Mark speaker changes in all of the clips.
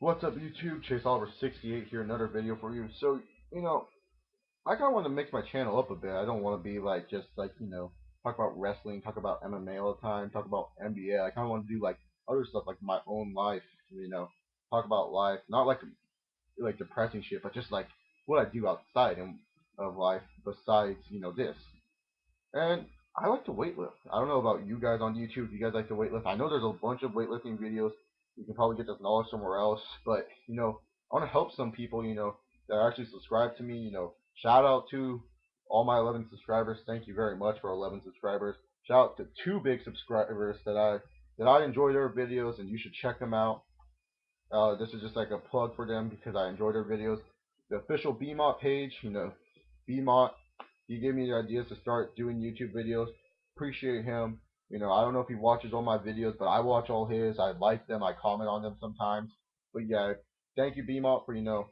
Speaker 1: What's up, YouTube? Chase Oliver 68 here, another video for you. So, you know, I kind of want to mix my channel up a bit. I don't want to be like just like talk about wrestling, talk about MMA all the time, talk about NBA. I kind of want to do like other stuff, like my own life. Talk about life, not like depressing shit, but just like what I do outside of life besides this. And I like to weightlift. I don't know about you guys on YouTube. If you guys like to weightlift, I know there's a bunch of weightlifting videos. You can probably get this knowledge somewhere else, but I want to help some people. That actually subscribe to me. Shout out to all my 11 subscribers. Thank you very much for 11 subscribers. Shout out to two big subscribers that I enjoy their videos, and you should check them out. This is just like a plug for them because I enjoy their videos. The official BMOT page, BMOT, he gave me the ideas to start doing YouTube videos. Appreciate him. I don't know if he watches all my videos, but I watch all his. I like them. I comment on them sometimes. But yeah, thank you, BMOT, for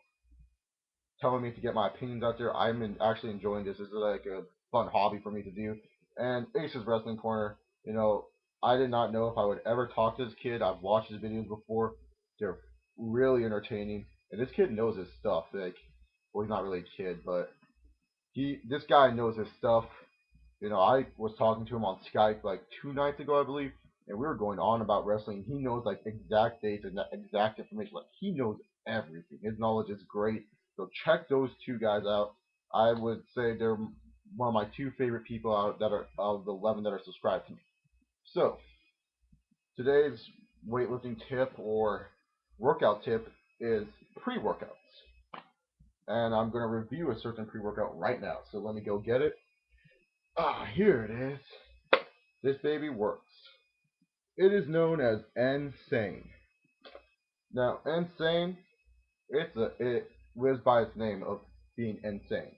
Speaker 1: telling me to get my opinions out there. Actually enjoying this. This is like a fun hobby for me to do. And Ace's Wrestling Corner. You know, I did not know if I would ever talk to this kid. I've watched his videos before. They're really entertaining, and this kid knows his stuff. Like, well, he's not really a kid, but this guy knows his stuff. I was talking to him on Skype like 2 nights ago, I believe, and we were going on about wrestling. He knows like exact dates and exact information. Like he knows everything. His knowledge is great. So check those two guys out. I would say they're one of my two favorite people out that are of the 11 that are subscribed to me. So today's weightlifting tip or workout tip is pre-workouts, and I'm going to review a certain pre-workout right now. So let me go get it. Here it is. This baby works. It is known as Insane. Now, Insane, it lives by its name of being insane.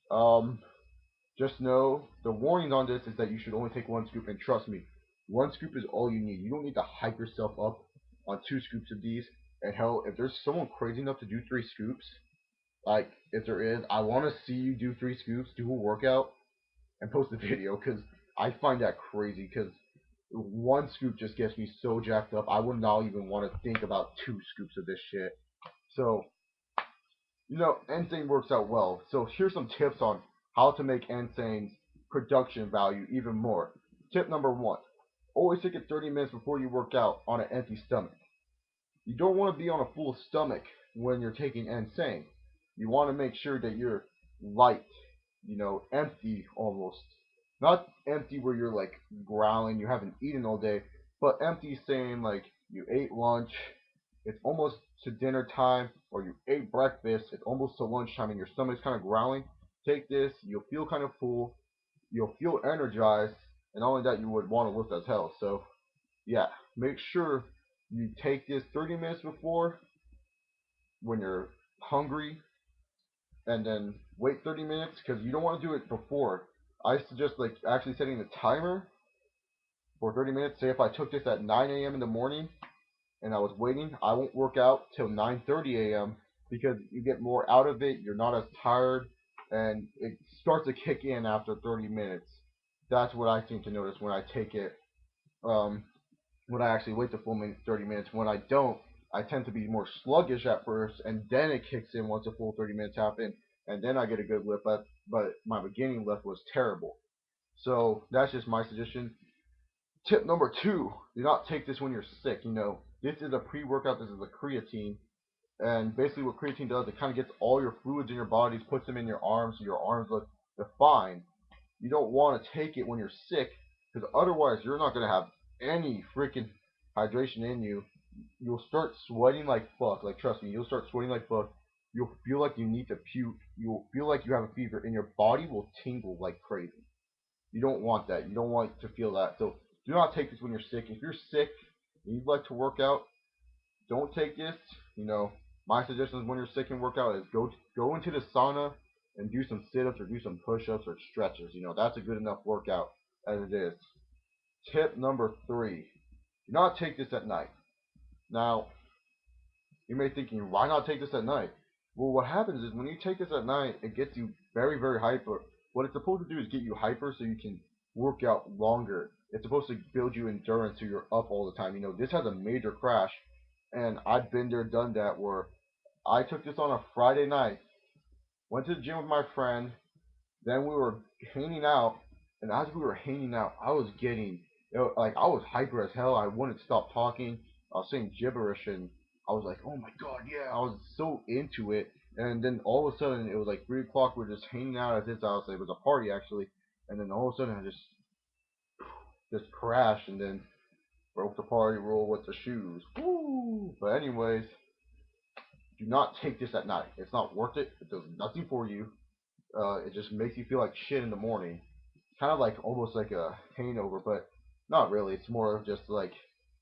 Speaker 1: Um, just know the warning on this is that you should only take one scoop, and trust me, one scoop is all you need. You don't need to hype yourself up on 2 scoops of these. And hell, if there's someone crazy enough to do 3 scoops, like if there is, I want to see you do 3 scoops, do a workout, and post a video because I find that crazy. Because one scoop just gets me so jacked up. I would not even want to think about 2 scoops of this shit. So, Insane works out well. So here's some tips on how to make Insane's production value even more. Tip number 1. Always take it 30 minutes before you work out on an empty stomach. You don't want to be on a full stomach when you're taking Insane. You want to make sure that you're light, empty almost. Not empty where you're like growling, you haven't eaten all day, but empty saying like you ate lunch, it's almost to dinner time, or you ate breakfast, it's almost to lunchtime and your stomach's kind of growling. Take this, you'll feel kind of full, you'll feel energized, and not only that, you would want to lift as hell. So, yeah, make sure you take this 30 minutes before when you're hungry, and then wait 30 minutes because you don't want to do it before. I suggest like actually setting the timer for 30 minutes. Say if I took this at 9 a.m. in the morning and I was waiting, I won't work out till 9:30 a.m. because you get more out of it. You're not as tired, and it starts to kick in after 30 minutes. That's what I seem to notice when I take it. Um, when I actually wait the full 30 minutes. When I don't, I tend to be more sluggish at first, and then it kicks in once the full 30 minutes happen, and then I get a good lift. But my beginning lift was terrible. So that's just my suggestion. Tip number 2: do not take this when you're sick. This is a pre-workout. This is a creatine, and basically what creatine does, it kind of gets all your fluids in your bodies, puts them in your arms, so your arms look defined. You don't want to take it when you're sick, because otherwise you're not going to have any freaking hydration in you. You'll start sweating like fuck. Like, trust me, you'll start sweating like fuck. You'll feel like you need to puke. You'll feel like you have a fever, and your body will tingle like crazy. You don't want that. You don't want to feel that. So do not take this when you're sick. If you're sick and you'd like to work out, don't take this. My suggestion is when you're sick and work out is go into the sauna and do some sit-ups or do some push-ups or stretches. That's a good enough workout as it is. Tip number 3: do not take this at night. Now, you may be thinking, why not take this at night? Well, what happens is when you take this at night, it gets you very, very hyper. What it's supposed to do is get you hyper so you can work out longer. It's supposed to build you endurance so you're up all the time. This has a major crash And I've been there, done that, where I took this on a Friday night, went to the gym with my friend, then we were hanging out, and as we were hanging out, I was getting, like, I was hyper as hell. I wouldn't stop talking. I was saying gibberish, and I was like, oh my god, yeah. I was so into it. And then all of a sudden, it was like 3 o'clock. We are just hanging out at his house. It was a party, actually. And then all of a sudden, I just crashed, and then broke the party rule with the shoes. Woo! But anyways, do not take this at night. It's not worth it. It does nothing for you. It just makes you feel like shit in the morning. Kind of like almost like a hangover, but not really. It's more of just like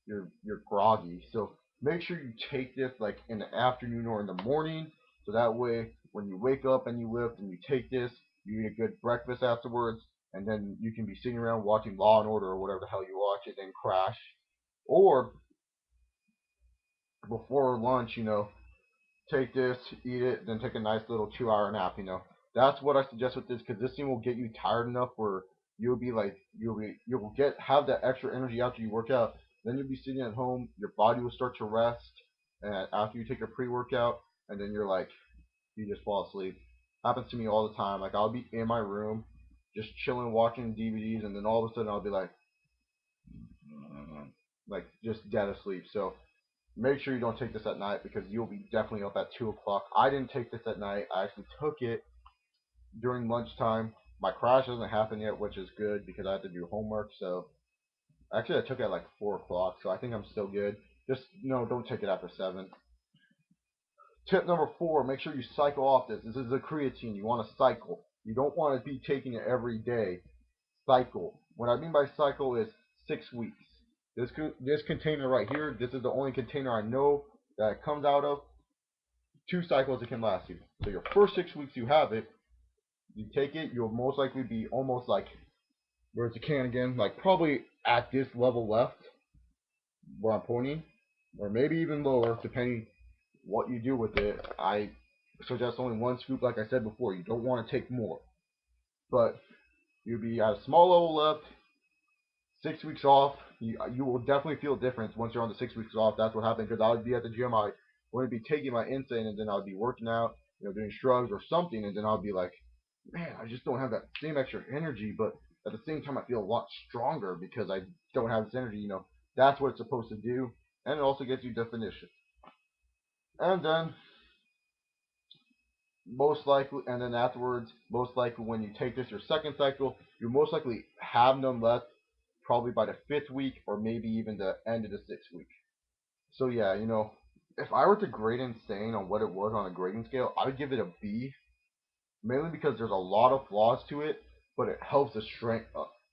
Speaker 1: you're groggy. So make sure you take this like in the afternoon or in the morning, so that way when you wake up and you lift and you take this, you eat a good breakfast afterwards, and then you can be sitting around watching Law and Order or whatever the hell you watch, and then crash. Or before lunch, take this, eat it, then take a nice little 2 hour nap. That's what I suggest with this, because this thing will get you tired enough where you'll get have that extra energy after you work out. Then you'll be sitting at home, your body will start to rest, and after you take your pre-workout, and then you just fall asleep. Happens to me all the time. Like, I'll be in my room, just chilling, watching DVDs, and then all of a sudden I'll be like just dead asleep. So make sure you don't take this at night, because you'll be definitely up at 2 o'clock. I didn't take this at night. I actually took it during lunchtime. My crash hasn't happened yet, which is good because I had to do homework. So actually, I took it at like 4 o'clock. So I think I'm still good. Just, don't take it after 7. Tip number 4, make sure you cycle off this. This is a creatine. You want to cycle. You don't want to be taking it every day. Cycle. What I mean by cycle is 6 weeks. This container right here, this is the only container I know that it comes out of. 2 cycles it can last you. So your first 6 weeks you have it, you take it, you'll most likely be almost like, where's the can again? Like probably at this level left, where I'm pointing, or maybe even lower, depending what you do with it. I suggest only 1 scoop, like I said before. You don't want to take more, but you'll be at a small level left. 6 weeks off, you will definitely feel a difference once you're on the 6 weeks off. That's what happened, because I would be at the gym, I wouldn't be taking my insane, and then I'd be working out, doing shrugs or something, and then I'd be like, man, I just don't have that same extra energy, but at the same time, I feel a lot stronger because I don't have this energy. That's what it's supposed to do, and it also gets you definition. And then and then afterwards, most likely when you take this your second cycle, you most likely have none left, probably by the 5th week or maybe even the end of the 6th week. So yeah, if I were to grade Insane on what it was on a grading scale, I would give it a B, mainly because there's a lot of flaws to it, but it helps the strength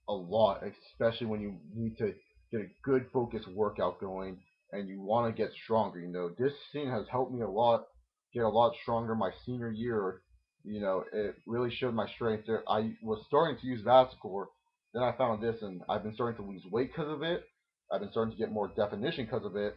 Speaker 1: a lot, especially when you need to get a good focused workout going and you want to get stronger. This scene has helped me a lot, get a lot stronger my senior year. It really showed my strength there. I was starting to use Vascor, then I found this, and I've been starting to lose weight because of it. I've been starting to get more definition because of it,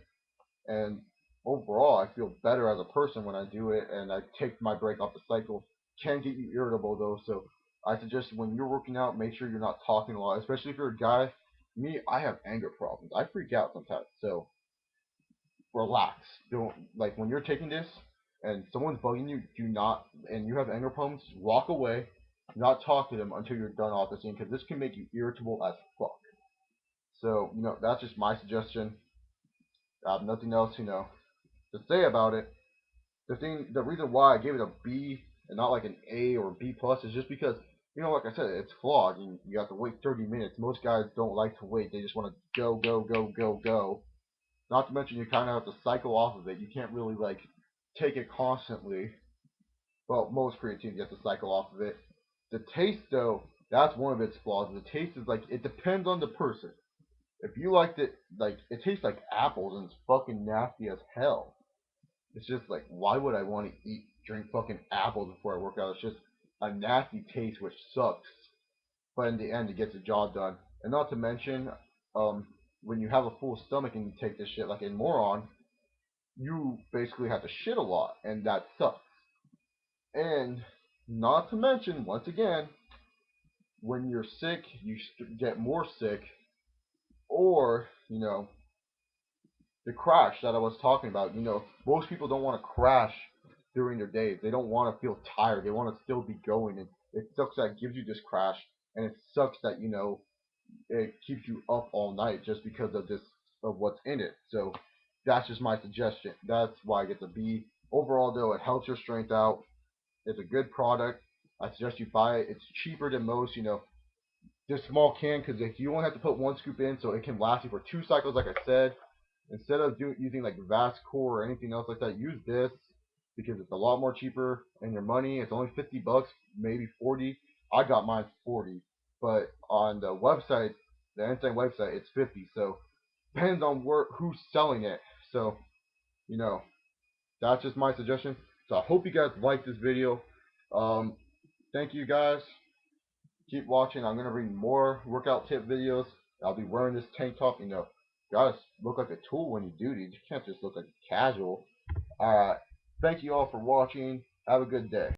Speaker 1: and overall, I feel better as a person when I do it, and I take my break off the cycle. Can get you irritable though, so I suggest when you're working out, make sure you're not talking a lot, especially if you're a guy. Me, I have anger problems. I freak out sometimes, so relax. Don't, like, when you're taking this and someone's bugging you, do not, and you have anger problems, walk away. Do not talk to them until you're done off the scene, because this can make you irritable as fuck. So that's just my suggestion. I have nothing else to say about it. The reason why I gave it a B and not like an A or B plus is just because, like I said, it's flawed. You have to wait 30 minutes. Most guys don't like to wait. They just want to go, go, go, go, go. Not to mention you kind of have to cycle off of it. You can't really like take it constantly. Well, most creatine get to cycle off of it. The taste, though, that's one of its flaws. The taste is like, it depends on the person. If you liked it, like, it tastes like apples and it's fucking nasty as hell. It's just like, why would I want to drink fucking apples before I work out? It's just a nasty taste, which sucks. But in the end, it gets the job done. And not to mention, um, when you have a full stomach and you take this shit like a moron, you basically have to shit a lot, and that sucks. And not to mention, once again, when you're sick, you get more sick, or the crash that I was talking about. Most people don't want to crash during their days. They don't want to feel tired. They want to still be going. And it sucks that it gives you this crash, and it sucks that it keeps you up all night just because of what's in it. So that's just my suggestion. That's why I get the B. Overall, though, it helps your strength out. It's a good product. I suggest you buy it. It's cheaper than most. This small can because you only have to put one scoop in, so it can last you for 2 cycles. Like I said, instead of using like Vascor or anything else like that, use this because it's a lot more cheaper and your money. It's only $50, maybe 40. I got mine 40, but on the website, the Ensign website, it's 50. So depends on who's selling it. So you know that's just my suggestion. So I hope you guys like this video. Um, thank you guys. Keep watching. I'm gonna bring more workout tip videos. I'll be wearing this tank top. Gotta look like a tool when you do these. You can't just look like casual. Alright. Thank you all for watching. Have a good day.